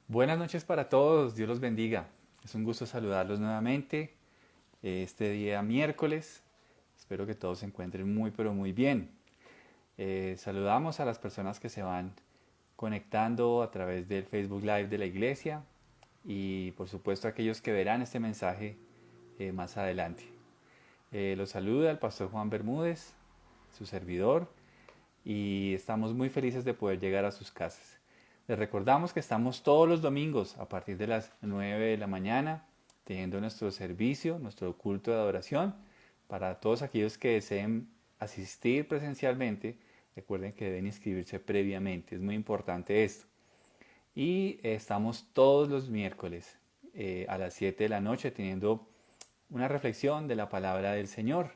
Buenas noches para todos, Dios los bendiga. Es un gusto saludarlos nuevamente este día miércoles. Espero que todos se encuentren muy pero muy bien. Saludamos a las personas que se van conectando a través del Facebook Live de la iglesia y por supuesto a aquellos que verán este mensaje más adelante. Los saluda el pastor Juan Bermúdez, su servidor, y estamos muy felices de poder llegar a sus casas. Les recordamos que estamos todos los domingos a partir de las 9 de la mañana teniendo nuestro servicio, nuestro culto de adoración. Para todos aquellos que deseen asistir presencialmente, recuerden que deben inscribirse previamente, es muy importante esto. Y estamos todos los miércoles a las 7 de la noche teniendo una reflexión de la palabra del Señor.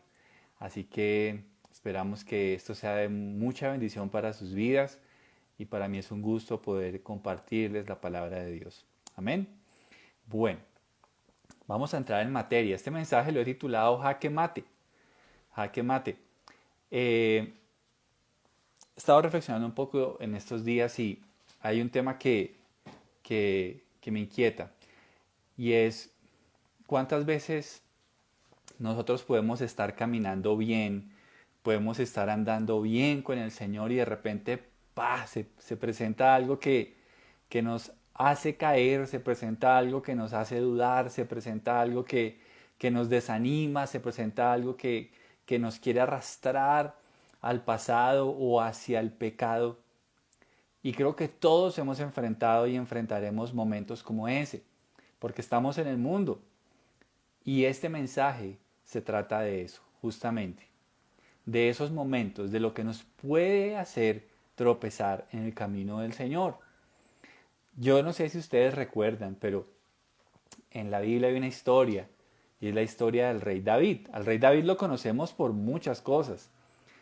Así que esperamos que esto sea de mucha bendición para sus vidas y para mí es un gusto poder compartirles la palabra de Dios. Amén. Bueno, vamos a entrar en materia. Este mensaje lo he titulado Jaque Mate. Jaque Mate. He estado reflexionando un poco en estos días y hay un tema que me inquieta y es cuántas veces nosotros podemos estar caminando bien, podemos estar andando bien con el Señor y de repente se presenta algo que nos hace caer, se presenta algo que nos hace dudar, se presenta algo que nos desanima, se presenta algo que nos quiere arrastrar al pasado o hacia el pecado. Y creo que todos hemos enfrentado y enfrentaremos momentos como ese, porque estamos en el mundo. Y este mensaje se trata de eso, justamente, de esos momentos, de lo que nos puede hacer tropezar en el camino del Señor. Yo no sé si ustedes recuerdan, pero en la Biblia hay una historia, y es la historia del rey David. Al rey David lo conocemos por muchas cosas.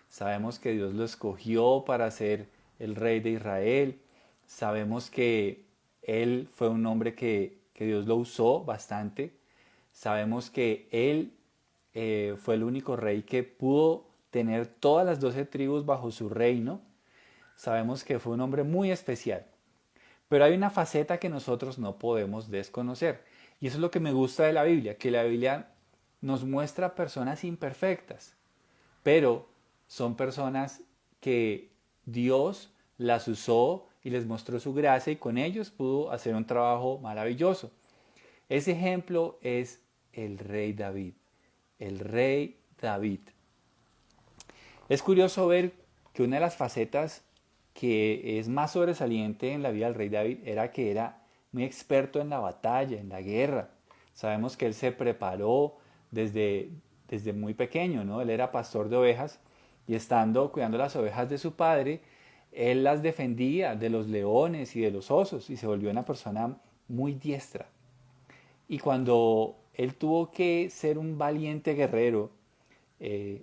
Sabemos que Dios lo escogió para ser el rey de Israel. Sabemos que él fue un hombre que Dios lo usó bastante. Sabemos que él fue el único rey que pudo tener todas las 12 tribus bajo su reino. Sabemos que fue un hombre muy especial. Pero hay una faceta que nosotros no podemos desconocer. Y eso es lo que me gusta de la Biblia, que la Biblia nos muestra personas imperfectas, pero son personas que Dios las usó y les mostró su gracia y con ellos pudo hacer un trabajo maravilloso. Ese ejemplo es el rey David. El rey David. Es curioso ver que una de las facetas que es más sobresaliente en la vida del rey David era que era muy experto en la batalla, en la guerra. Sabemos que él se preparó desde muy pequeño, ¿no? Él era pastor de ovejas y estando cuidando las ovejas de su padre, él las defendía de los leones y de los osos y se volvió una persona muy diestra. Y cuando él tuvo que ser un valiente guerrero,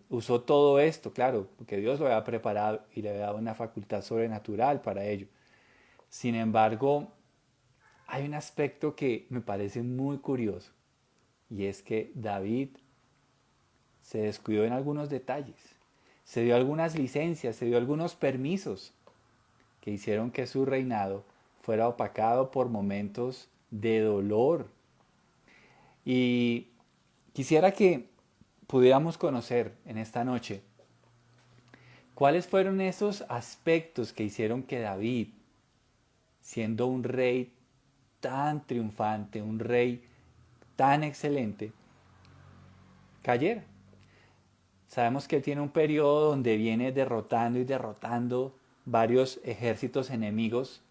usó todo esto, claro, porque Dios lo había preparado y le había dado una facultad sobrenatural para ello. Sin embargo, hay un aspecto que me parece muy curioso y es que David se descuidó en algunos detalles, se dio algunas licencias, se dio algunos permisos que hicieron que su reinado fuera opacado por momentos de dolor. Y quisiera que pudiéramos conocer en esta noche cuáles fueron esos aspectos que hicieron que David, siendo un rey tan triunfante, un rey tan excelente, cayera. Sabemos que él tiene un periodo donde viene derrotando y derrotando varios ejércitos enemigos,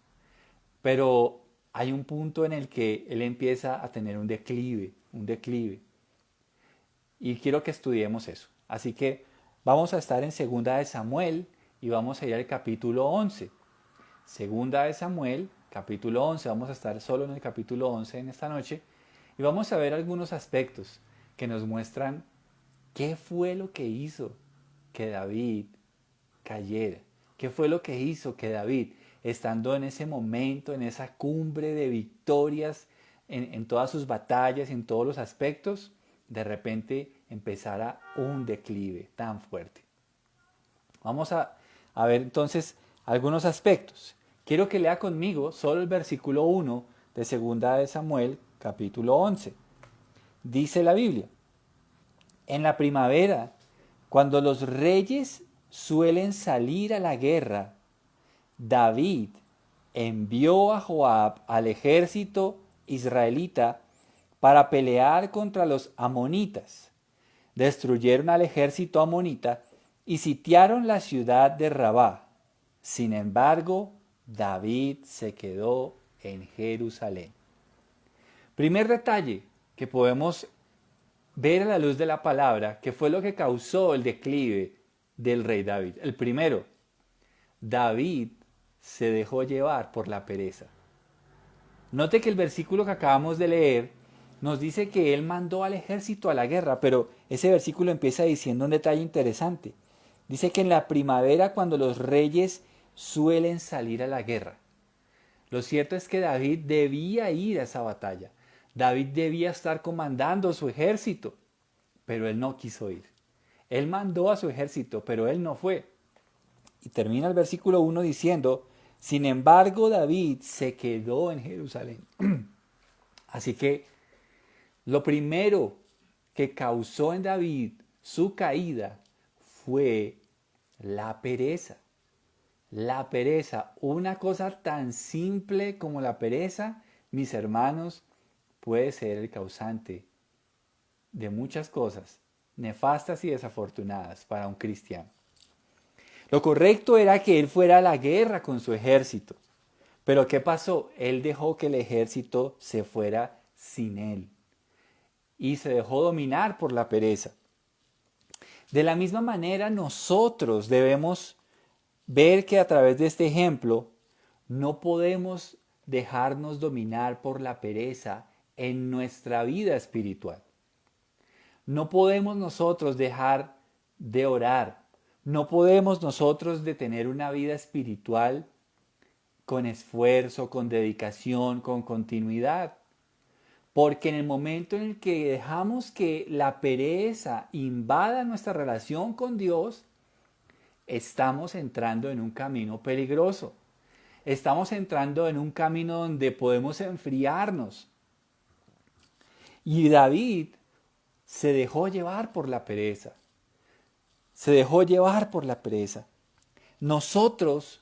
pero hay un punto en el que él empieza a tener un declive, un declive. Y quiero que estudiemos eso. Así que vamos a estar en Segunda de Samuel y vamos a ir al capítulo 11. Segunda de Samuel, capítulo 11. Vamos a estar solo en el capítulo 11 en esta noche y vamos a ver algunos aspectos que nos muestran qué fue lo que hizo que David cayera. ¿Qué fue lo que hizo que David, estando en ese momento, en esa cumbre de victorias, en todas sus batallas, en todos los aspectos, de repente empezara un declive tan fuerte? Vamos a ver entonces algunos aspectos. Quiero que lea conmigo solo el versículo 1 de Segunda de Samuel, capítulo 11. Dice la Biblia: en la primavera, cuando los reyes suelen salir a la guerra, David envió a Joab al ejército israelita para pelear contra los amonitas. Destruyeron al ejército amonita y sitiaron la ciudad de Rabá. Sin embargo, David se quedó en Jerusalén. Primer detalle que podemos ver a la luz de la palabra, que fue lo que causó el declive del rey David. El primero, David se dejó llevar por la pereza. Note que el versículo que acabamos de leer nos dice que él mandó al ejército a la guerra, pero ese versículo empieza diciendo un detalle interesante. Dice que en la primavera, cuando los reyes suelen salir a la guerra. Lo cierto es que David debía ir a esa batalla. David debía estar comandando su ejército, pero él no quiso ir. Él mandó a su ejército, pero él no fue. Y termina el versículo 1 diciendo: sin embargo, David se quedó en Jerusalén. Así que lo primero que causó en David su caída fue la pereza. La pereza, una cosa tan simple como la pereza, mis hermanos, puede ser el causante de muchas cosas nefastas y desafortunadas para un cristiano. Lo correcto era que él fuera a la guerra con su ejército. Pero ¿qué pasó? Él dejó que el ejército se fuera sin él. Y se dejó dominar por la pereza. De la misma manera, nosotros debemos ver que a través de este ejemplo no podemos dejarnos dominar por la pereza en nuestra vida espiritual. No podemos nosotros dejar de orar. No podemos nosotros de tener una vida espiritual con esfuerzo, con dedicación, con continuidad. Porque en el momento en el que dejamos que la pereza invada nuestra relación con Dios, estamos entrando en un camino peligroso. Estamos entrando en un camino donde podemos enfriarnos. Y David se dejó llevar por la pereza. Se dejó llevar por la pereza. Nosotros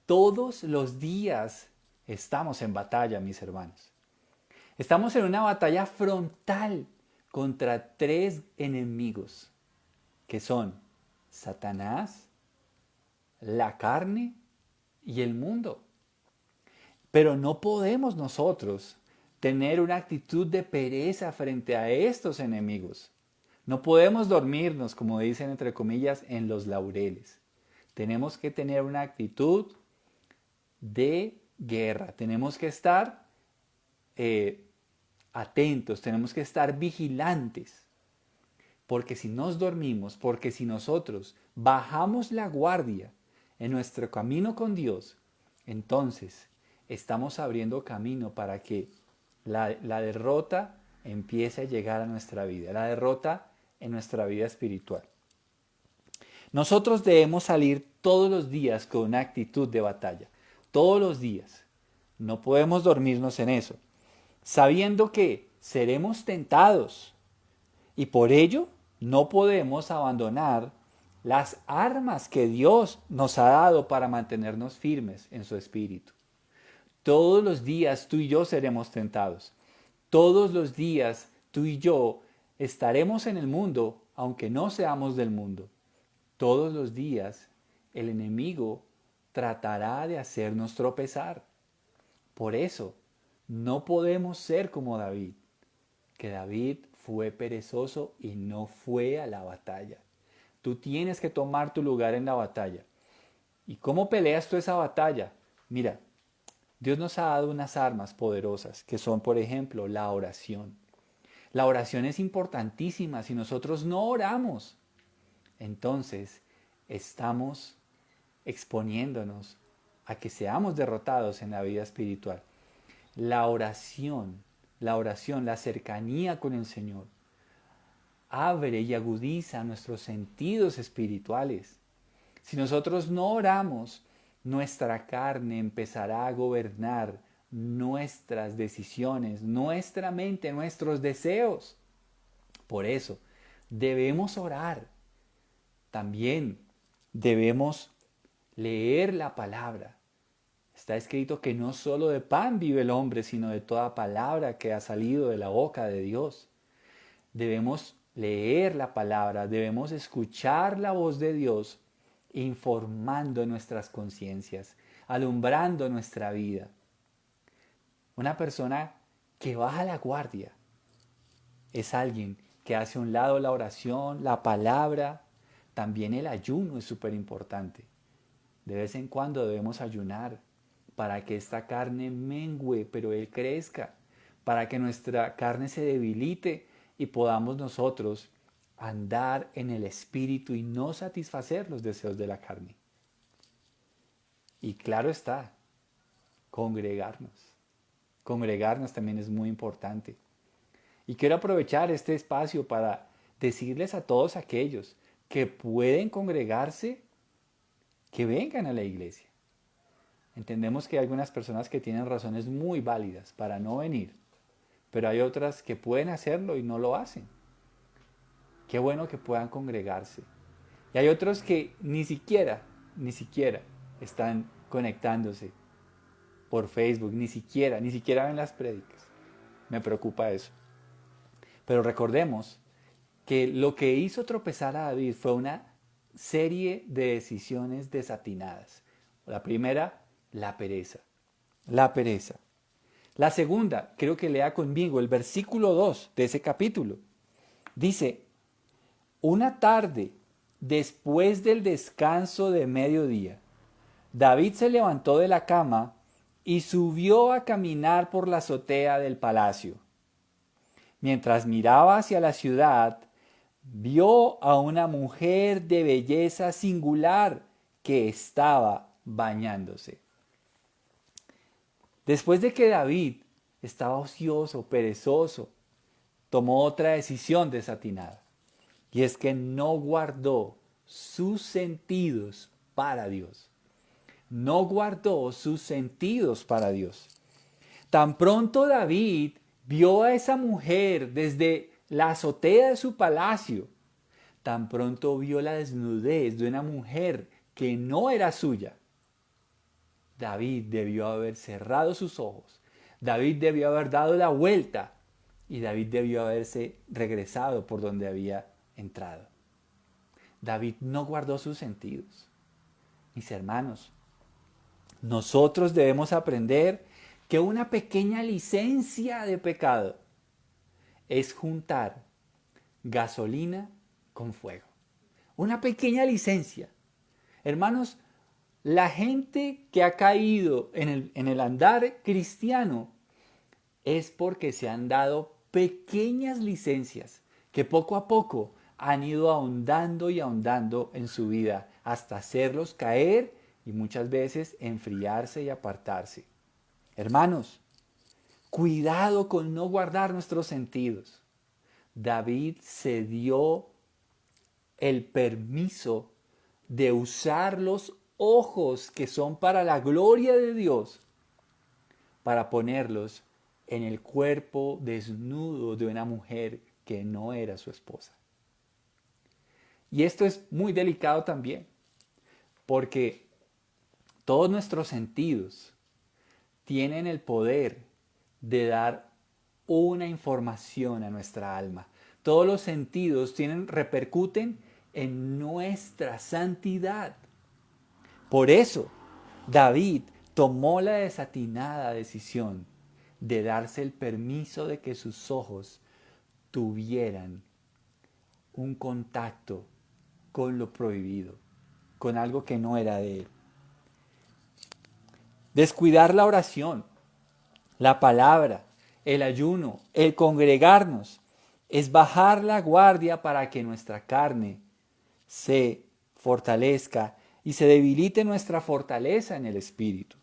todos los días estamos en batalla, mis hermanos. Estamos en una batalla frontal contra tres enemigos, que son Satanás, la carne y el mundo. Pero no podemos nosotros tener una actitud de pereza frente a estos enemigos. No podemos dormirnos, como dicen entre comillas, en los laureles. Tenemos que tener una actitud de guerra. Tenemos que estar atentos, tenemos que estar vigilantes. Porque si nos dormimos, porque si nosotros bajamos la guardia en nuestro camino con Dios, entonces estamos abriendo camino para que la derrota empiece a llegar a nuestra vida, la derrota en nuestra vida espiritual. Nosotros debemos salir todos los días con una actitud de batalla, todos los días. No podemos dormirnos en eso, sabiendo que seremos tentados y por ello no podemos abandonar las armas que Dios nos ha dado para mantenernos firmes en su espíritu. Todos los días tú y yo seremos tentados. Todos los días tú y yo estaremos en el mundo, aunque no seamos del mundo. Todos los días el enemigo tratará de hacernos tropezar. Por eso no podemos ser como David, que David fue perezoso y no fue a la batalla. Tú tienes que tomar tu lugar en la batalla. ¿Y cómo peleas tú esa batalla? Mira, Dios nos ha dado unas armas poderosas que son, por ejemplo, la oración. La oración es importantísima. Si nosotros no oramos, entonces estamos exponiéndonos a que seamos derrotados en la vida espiritual. La oración, la cercanía con el Señor, abre y agudiza nuestros sentidos espirituales. Si nosotros no oramos, nuestra carne empezará a gobernar nuestras decisiones, nuestra mente, nuestros deseos. Por eso, debemos orar. También debemos leer la palabra. Está escrito que no solo de pan vive el hombre, sino de toda palabra que ha salido de la boca de Dios. Debemos leer la palabra, debemos escuchar la voz de Dios, informando nuestras conciencias, alumbrando nuestra vida. Una persona que baja la guardia es alguien que hace a un lado la oración, la palabra. También el ayuno es súper importante. De vez en cuando debemos ayunar para que esta carne mengüe, pero Él crezca, para que nuestra carne se debilite y podamos nosotros andar en el Espíritu y no satisfacer los deseos de la carne. Y claro está, congregarnos. Congregarnos también es muy importante. Y quiero aprovechar este espacio para decirles a todos aquellos que pueden congregarse, que vengan a la iglesia. Entendemos que hay algunas personas que tienen razones muy válidas para no venir, pero hay otras que pueden hacerlo y no lo hacen. Qué bueno que puedan congregarse. Y hay otros que ni siquiera están conectándose por Facebook, ni siquiera ven las prédicas. Me preocupa eso. Pero recordemos que lo que hizo tropezar a David fue una serie de decisiones desatinadas. La primera, la pereza. La pereza. La segunda, creo que lea conmigo el versículo 2 de ese capítulo. Dice, una tarde, después del descanso de mediodía, David se levantó de la cama y subió a caminar por la azotea del palacio. Mientras miraba hacia la ciudad, vio a una mujer de belleza singular que estaba bañándose. Después de que David estaba ocioso, perezoso, tomó otra decisión desatinada. Y es que no guardó sus sentidos para Dios. No guardó sus sentidos para Dios. Tan pronto David vio a esa mujer desde la azotea de su palacio, tan pronto vio la desnudez de una mujer que no era suya, David debió haber cerrado sus ojos. David debió haber dado la vuelta y David debió haberse regresado por donde había entrado. David no guardó sus sentidos. Mis hermanos, nosotros debemos aprender que una pequeña licencia de pecado es juntar gasolina con fuego. Una pequeña licencia. Hermanos, la gente que ha caído en el andar cristiano es porque se han dado pequeñas licencias que poco a poco han ido ahondando y ahondando en su vida hasta hacerlos caer y muchas veces enfriarse y apartarse. Hermanos, cuidado con no guardar nuestros sentidos. David se dio el permiso de usar los ojos que son para la gloria de Dios para ponerlos en el cuerpo desnudo de una mujer que no era su esposa. Y esto es muy delicado también, porque todos nuestros sentidos tienen el poder de dar una información a nuestra alma. Todos los sentidos repercuten en nuestra santidad. Por eso, David tomó la desatinada decisión de darse el permiso de que sus ojos tuvieran un contacto con lo prohibido, con algo que no era de él. Descuidar la oración, la palabra, el ayuno, el congregarnos, es bajar la guardia para que nuestra carne se fortalezca y se debilite nuestra fortaleza en el espíritu.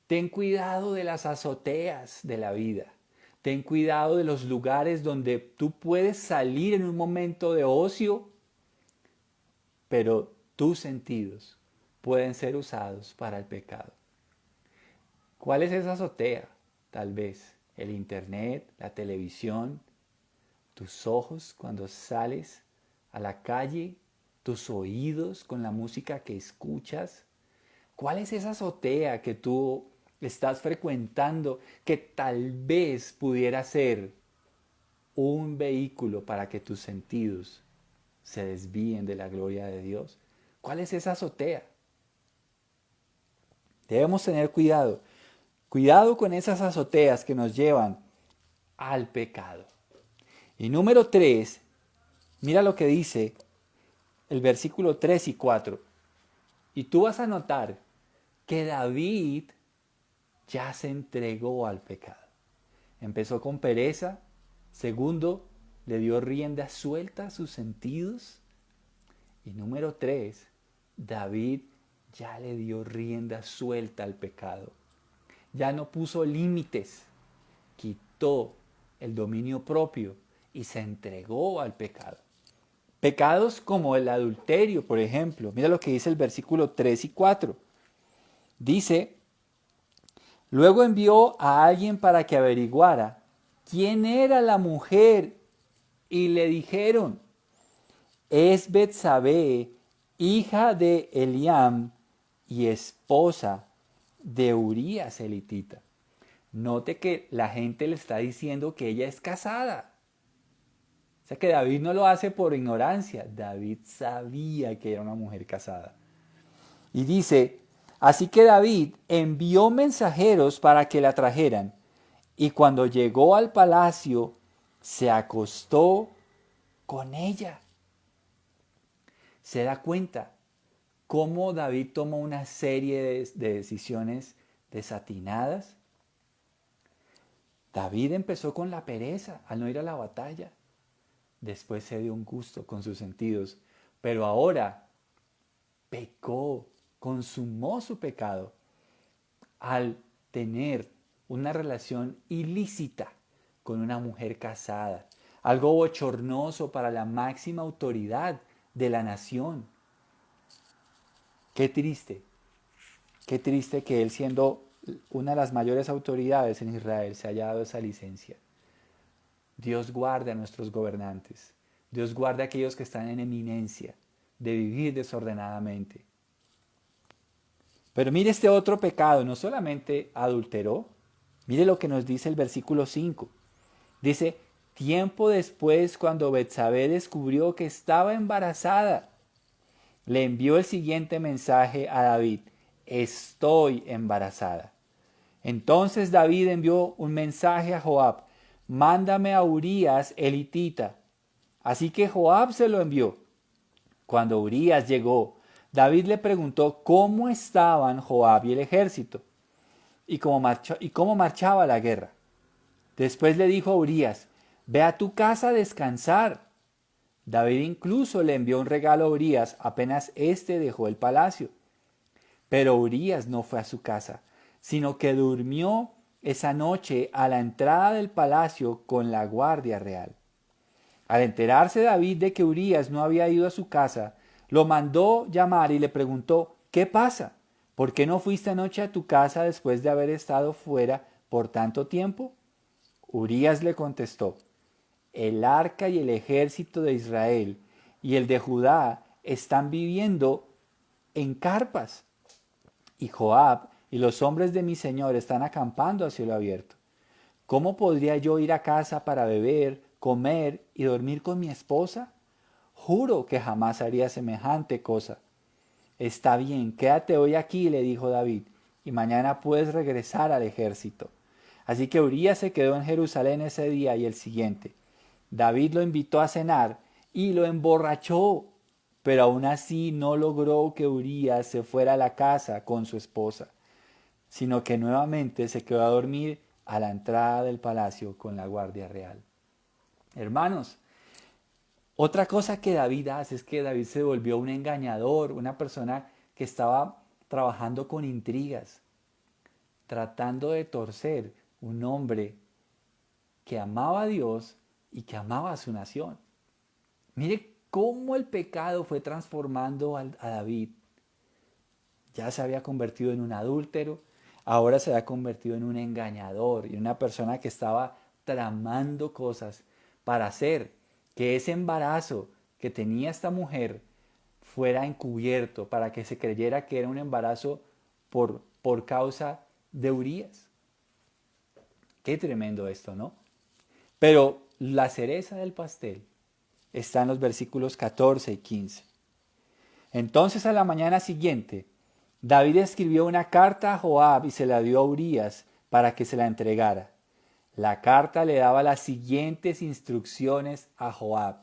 Ten cuidado de las azoteas de la vida. Ten cuidado de los lugares donde tú puedes salir en un momento de ocio, pero tus sentidos pueden ser usados para el pecado. ¿Cuál es esa azotea? Tal vez el internet, la televisión, tus ojos cuando sales a la calle, tus oídos con la música que escuchas. ¿Cuál es esa azotea que tú estás frecuentando que tal vez pudiera ser un vehículo para que tus sentidos se desvíen de la gloria de Dios? ¿Cuál es esa azotea? Debemos tener cuidado. Cuidado con esas azoteas que nos llevan al pecado. Y número 3, mira lo que dice el versículo 3 y 4. Y tú vas a notar que David ya se entregó al pecado. Empezó con pereza. Segundo, le dio rienda suelta a sus sentidos. Y número 3, David ya le dio rienda suelta al pecado. Ya no puso límites, quitó el dominio propio y se entregó al pecado. Pecados como el adulterio, por ejemplo. Mira lo que dice el versículo 3 y 4. Dice, luego envió a alguien para que averiguara quién era la mujer y le dijeron, es Betsabé, hija de Eliam y esposa de Urías elitita. Note que la gente le está diciendo que ella es casada. O sea que David no lo hace por ignorancia. David sabía que era una mujer casada. Y dice, así que David envió mensajeros para que la trajeran. Y cuando llegó al palacio, se acostó con ella. Se da cuenta cómo David toma una serie de decisiones desatinadas. David empezó con la pereza al no ir a la batalla. Después se dio un gusto con sus sentidos. Pero ahora pecó, consumó su pecado al tener una relación ilícita con una mujer casada. Algo bochornoso para la máxima autoridad de la nación. Qué triste que él, siendo una de las mayores autoridades en Israel, se haya dado esa licencia. Dios guarde a nuestros gobernantes. Dios guarde a aquellos que están en eminencia de vivir desordenadamente. Pero mire este otro pecado, no solamente adulteró, mire lo que nos dice el versículo 5. Dice, tiempo después, cuando Betsabé descubrió que estaba embarazada, le envió el siguiente mensaje a David, estoy embarazada. Entonces David envió un mensaje a Joab, mándame a Urías elitita. Así que Joab se lo envió. Cuando Urías llegó, David le preguntó cómo estaban Joab y el ejército y cómo marchaba la guerra. Después le dijo a Urías, ve a tu casa a descansar. David incluso le envió un regalo a Urías apenas éste dejó el palacio. Pero Urías no fue a su casa, sino que durmió esa noche a la entrada del palacio con la guardia real. Al enterarse David de que Urías no había ido a su casa, lo mandó llamar y le preguntó, ¿qué pasa? ¿Por qué no fuiste anoche a tu casa después de haber estado fuera por tanto tiempo? Urías le contestó, el arca y el ejército de Israel y el de Judá están viviendo en carpas, y Joab y los hombres de mi señor están acampando a cielo abierto. ¿Cómo podría yo ir a casa para beber, comer y dormir con mi esposa? Juro que jamás haría semejante cosa. Está bien, quédate hoy aquí, le dijo David, y mañana puedes regresar al ejército. Así que Urías se quedó en Jerusalén ese día y el siguiente. David lo invitó a cenar y lo emborrachó, pero aún así no logró que Urías se fuera a la casa con su esposa, sino que nuevamente se quedó a dormir a la entrada del palacio con la guardia real. Hermanos, otra cosa que David hace es que David se volvió un engañador, una persona que estaba trabajando con intrigas, tratando de torcer un hombre que amaba a Dios y que amaba a su nación. Mire cómo el pecado fue transformando a David. Ya se había convertido en un adúltero, ahora se había convertido en un engañador y una persona que estaba tramando cosas para hacer que ese embarazo que tenía esta mujer fuera encubierto, para que se creyera que era un embarazo por causa de Urías. Qué tremendo esto, ¿no? Pero la cereza del pastel está en los versículos 14 y 15. Entonces a la mañana siguiente, David escribió una carta a Joab y se la dio a Urías para que se la entregara. La carta le daba las siguientes instrucciones a Joab.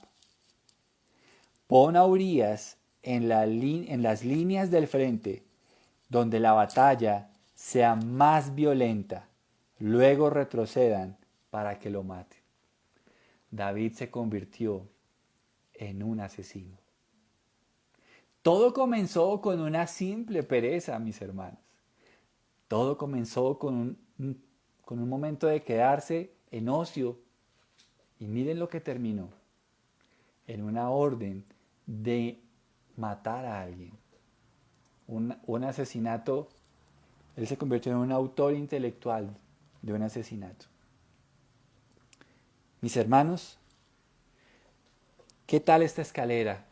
Pon a Urías en las líneas del frente, donde la batalla sea más violenta. Luego retrocedan para que lo maten. David se convirtió en un asesino. Todo comenzó con una simple pereza, mis hermanos. Todo comenzó con un momento de quedarse en ocio. Y miren lo que terminó. En una orden de matar a alguien. Un asesinato. Él se convirtió en un autor intelectual de un asesinato. Mis hermanos, ¿qué tal esta escalera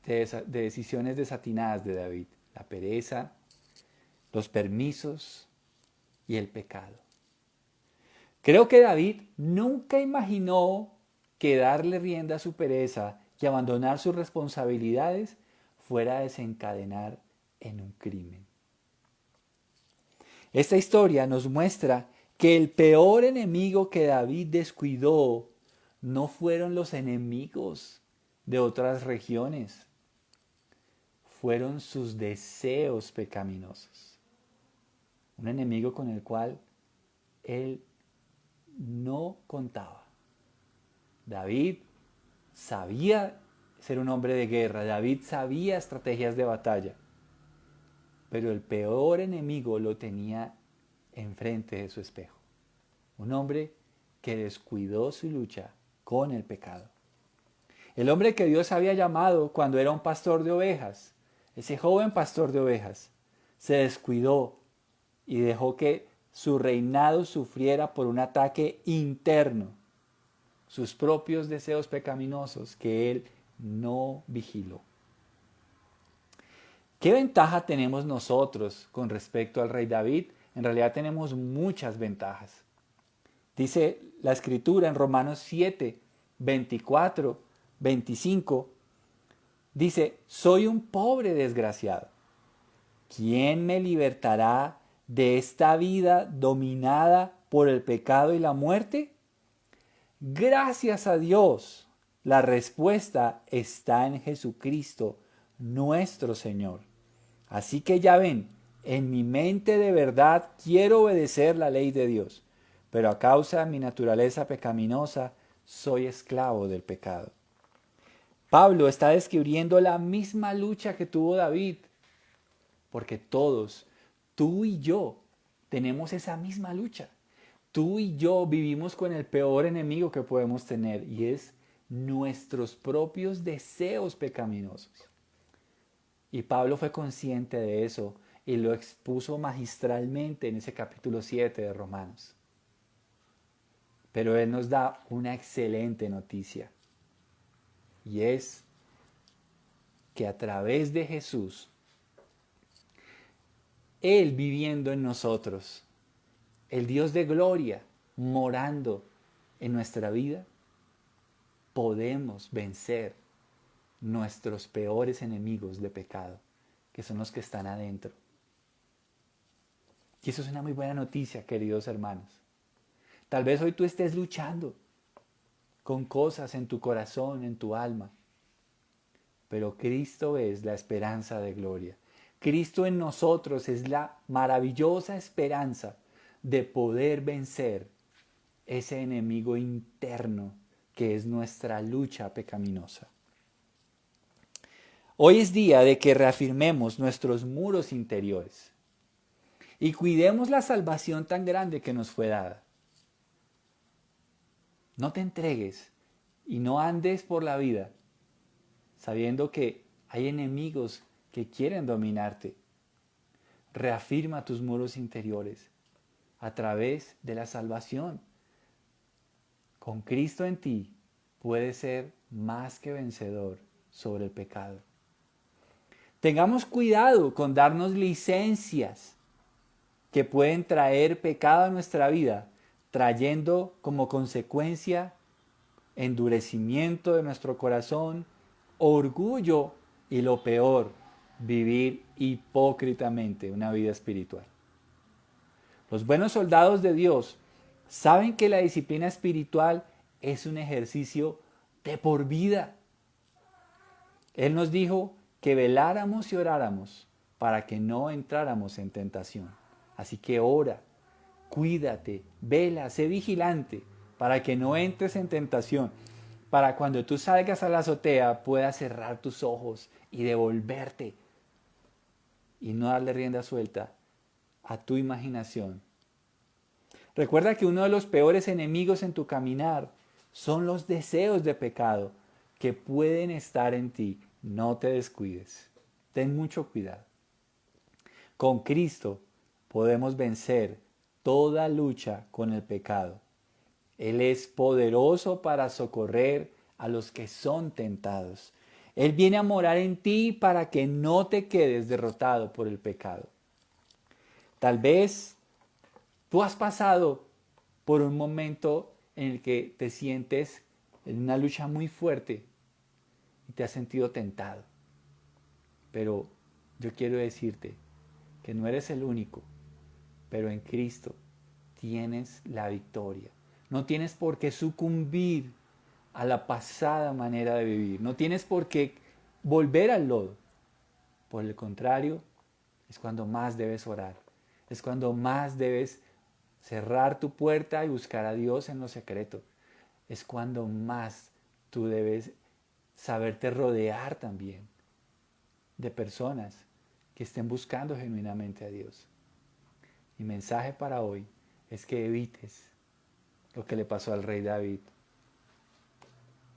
de decisiones desatinadas de David? La pereza, los permisos y el pecado. Creo que David nunca imaginó que darle rienda a su pereza y abandonar sus responsabilidades fuera a desencadenar en un crimen. Esta historia nos muestra que el peor enemigo que David descuidó no fueron los enemigos de otras regiones, fueron sus deseos pecaminosos. Un enemigo con el cual él no contaba. David sabía ser un hombre de guerra, David sabía estrategias de batalla, pero el peor enemigo lo tenía enfrente de su espejo. Un hombre que descuidó su lucha con el pecado. El hombre que Dios había llamado cuando era un pastor de ovejas, ese joven pastor de ovejas, se descuidó y dejó que su reinado sufriera por un ataque interno, sus propios deseos pecaminosos que él no vigiló. ¿Qué ventaja tenemos nosotros con respecto al rey David? En realidad tenemos muchas ventajas. Dice la escritura en Romanos 7, 24, 25, dice, soy un pobre desgraciado. ¿Quién me libertará de esta vida dominada por el pecado y la muerte? Gracias a Dios, la respuesta está en Jesucristo, nuestro Señor. Así que ya ven, en mi mente de verdad quiero obedecer la ley de Dios, pero a causa de mi naturaleza pecaminosa, soy esclavo del pecado. Pablo está describiendo la misma lucha que tuvo David, porque todos, tú y yo, tenemos esa misma lucha. Tú y yo vivimos con el peor enemigo que podemos tener y es nuestros propios deseos pecaminosos. Y Pablo fue consciente de eso y lo expuso magistralmente en ese capítulo 7 de Romanos. Pero él nos da una excelente noticia y es que a través de Jesús, Él viviendo en nosotros, el Dios de gloria morando en nuestra vida, podemos vencer nuestros peores enemigos de pecado, que son los que están adentro. Y eso es una muy buena noticia, queridos hermanos. Tal vez hoy tú estés luchando con cosas en tu corazón, en tu alma, pero Cristo es la esperanza de gloria. Cristo en nosotros es la maravillosa esperanza de poder vencer ese enemigo interno que es nuestra lucha pecaminosa. Hoy es día de que reafirmemos nuestros muros interiores y cuidemos la salvación tan grande que nos fue dada. No te entregues y no andes por la vida sabiendo que hay enemigos que quieren dominarte. reafirma tus muros interiores a través de la salvación. Con Cristo en ti puedes ser más que vencedor sobre el pecado. Tengamos cuidado con darnos licencias que pueden traer pecado a nuestra vida, trayendo como consecuencia endurecimiento de nuestro corazón, orgullo y lo peor, vivir hipócritamente una vida espiritual. Los buenos soldados de Dios saben que la disciplina espiritual es un ejercicio de por vida. Él nos dijo que veláramos y oráramos para que no entráramos en tentación. Así que ora, cuídate, vela, sé vigilante para que no entres en tentación. Para cuando tú salgas a la azotea puedas cerrar tus ojos y devolverte y no darle rienda suelta a tu imaginación. Recuerda que uno de los peores enemigos en tu caminar son los deseos de pecado que pueden estar en ti. No te descuides. Ten mucho cuidado. Con Cristo podemos vencer toda lucha con el pecado. Él es poderoso para socorrer a los que son tentados. Él viene a morar en ti para que no te quedes derrotado por el pecado. Tal vez tú has pasado por un momento en el que te sientes en una lucha muy fuerte y te has sentido tentado. Pero yo quiero decirte que no eres el único, pero en Cristo tienes la victoria. No tienes por qué sucumbir a la pasada manera de vivir. No tienes por qué volver al lodo. Por el contrario, es cuando más debes orar. Es cuando más debes cerrar tu puerta y buscar a Dios en lo secreto. Es cuando más tú debes saberte rodear también de personas que estén buscando genuinamente a Dios. Mi mensaje para hoy es que evites lo que le pasó al rey David.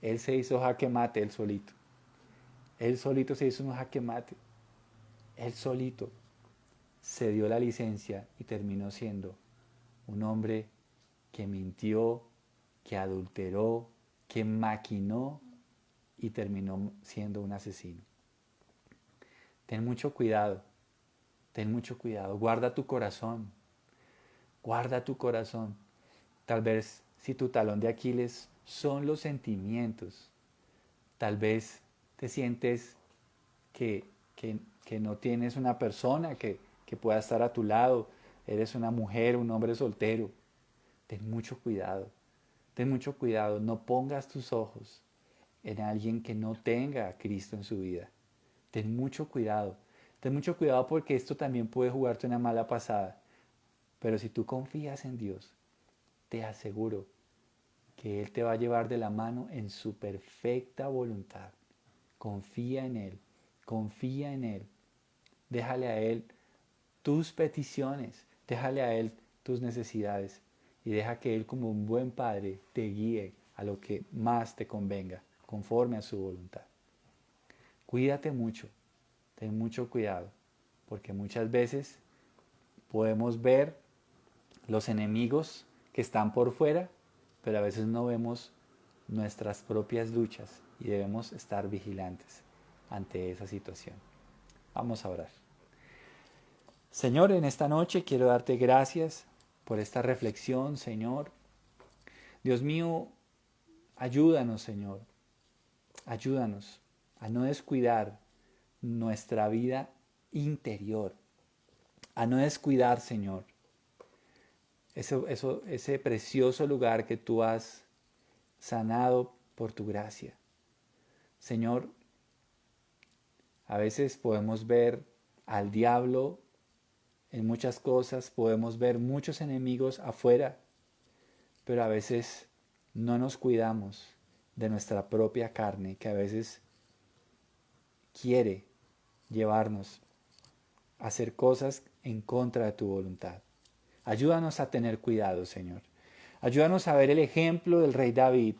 Él se hizo jaque mate él solito. Él solito se hizo un jaque mate. Él solito se dio la licencia y terminó siendo un hombre que mintió, que adulteró, que maquinó y terminó siendo un asesino. Ten mucho cuidado, guarda tu corazón, guarda tu corazón. Tal vez si tu talón de Aquiles son los sentimientos, tal vez te sientes que no tienes una persona que pueda estar a tu lado, eres una mujer, un hombre soltero. Ten mucho cuidado, no pongas tus ojos en alguien que no tenga a Cristo en su vida. Ten mucho cuidado porque esto también puede jugarte una mala pasada. Pero si tú confías en Dios, te aseguro que Él te va a llevar de la mano en su perfecta voluntad. Confía en Él. Déjale a Él tus peticiones, déjale a Él tus necesidades y deja que Él como un buen padre te guíe a lo que más te convenga, conforme a su voluntad. Cuídate mucho, ten mucho cuidado, porque muchas veces podemos ver los enemigos que están por fuera, pero a veces no vemos nuestras propias luchas y debemos estar vigilantes ante esa situación. Vamos a orar. Señor, en esta noche quiero darte gracias por esta reflexión, Señor. Dios mío, ayúdanos, Señor. Ayúdanos a no descuidar nuestra vida interior, a no descuidar, Señor, ese precioso lugar que tú has sanado por tu gracia. Señor, a veces podemos ver al diablo en muchas cosas, podemos ver muchos enemigos afuera, pero a veces no nos cuidamos de nuestra propia carne, que a veces quiere llevarnos a hacer cosas en contra de tu voluntad. Ayúdanos a tener cuidado, Señor. Ayúdanos a ver el ejemplo del rey David,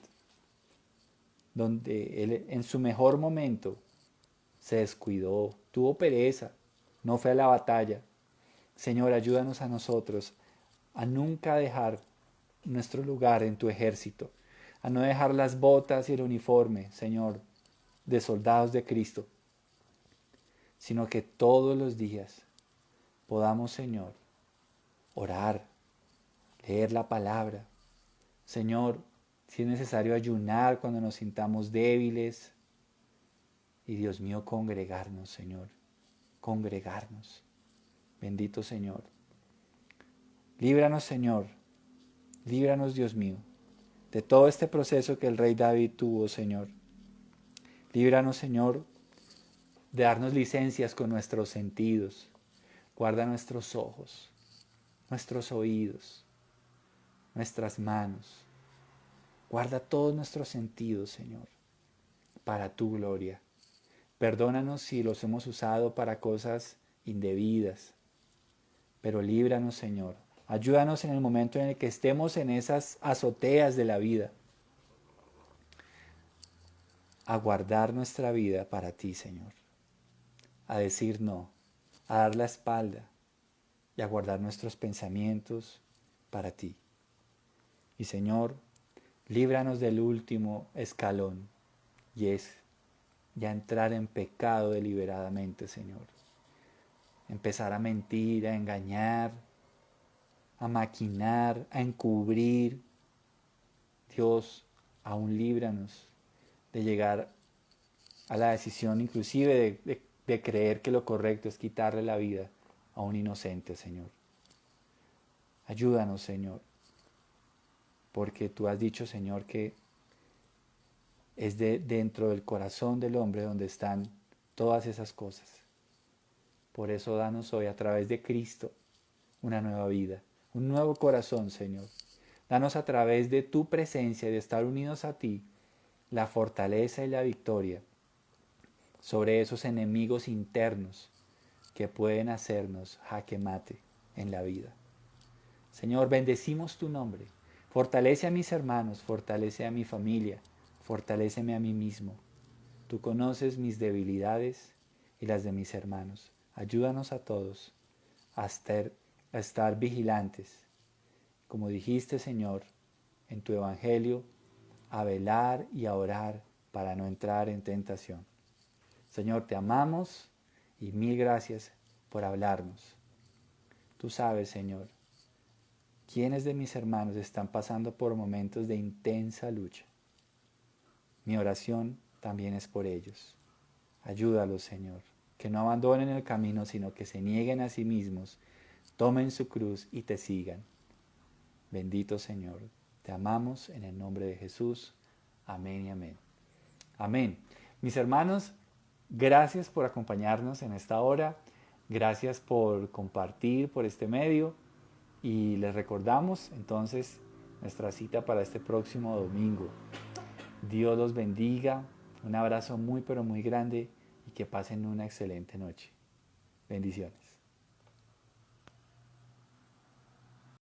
donde él en su mejor momento se descuidó, tuvo pereza, no fue a la batalla. Señor, ayúdanos a nosotros a nunca dejar nuestro lugar en tu ejército, a no dejar las botas y el uniforme, Señor, de soldados de Cristo, sino que todos los días podamos, Señor, orar, leer la palabra. Señor, si es necesario ayunar cuando nos sintamos débiles. Y Dios mío, congregarnos, Señor, congregarnos. Bendito Señor. Líbranos, Señor, líbranos, Dios mío, de todo este proceso que el rey David tuvo, Señor. Líbranos, Señor, de darnos licencias con nuestros sentidos. Guarda nuestros ojos, nuestros oídos, nuestras manos. Guarda todos nuestros sentidos, Señor, para tu gloria. Perdónanos si los hemos usado para cosas indebidas, pero líbranos, Señor. Ayúdanos en el momento en el que estemos en esas azoteas de la vida, a guardar nuestra vida para ti, Señor. A decir no, a dar la espalda y a guardar nuestros pensamientos para ti. Y Señor, líbranos del último escalón, y es ya entrar en pecado deliberadamente, Señor. Empezar a mentir, a engañar, a maquinar, a encubrir. Dios, aún líbranos de llegar a la decisión inclusive de creer que lo correcto es quitarle la vida a un inocente, Señor. Ayúdanos, Señor, porque tú has dicho, Señor, que es dentro del corazón del hombre donde están todas esas cosas. Por eso danos hoy a través de Cristo una nueva vida, un nuevo corazón, Señor. Danos a través de tu presencia y de estar unidos a ti la fortaleza y la victoria sobre esos enemigos internos que pueden hacernos jaque mate en la vida. Señor, bendecimos tu nombre. Fortalece a mis hermanos, fortalece a mi familia, fortaléceme a mí mismo. Tú conoces mis debilidades y las de mis hermanos. Ayúdanos a todos a estar vigilantes. Como dijiste, Señor, en tu evangelio, a velar y a orar para no entrar en tentación. Señor, te amamos y mil gracias por hablarnos. Tú sabes, Señor, quiénes de mis hermanos están pasando por momentos de intensa lucha. Mi oración también es por ellos. Ayúdalos, Señor, que no abandonen el camino, sino que se nieguen a sí mismos, tomen su cruz y te sigan. Bendito Señor, te amamos en el nombre de Jesús. Amén y amén. Amén. Mis hermanos, gracias por acompañarnos en esta hora. Gracias por compartir por este medio. Y les recordamos entonces nuestra cita para este próximo domingo. Dios los bendiga. Un abrazo muy pero muy grande y que pasen una excelente noche. Bendiciones.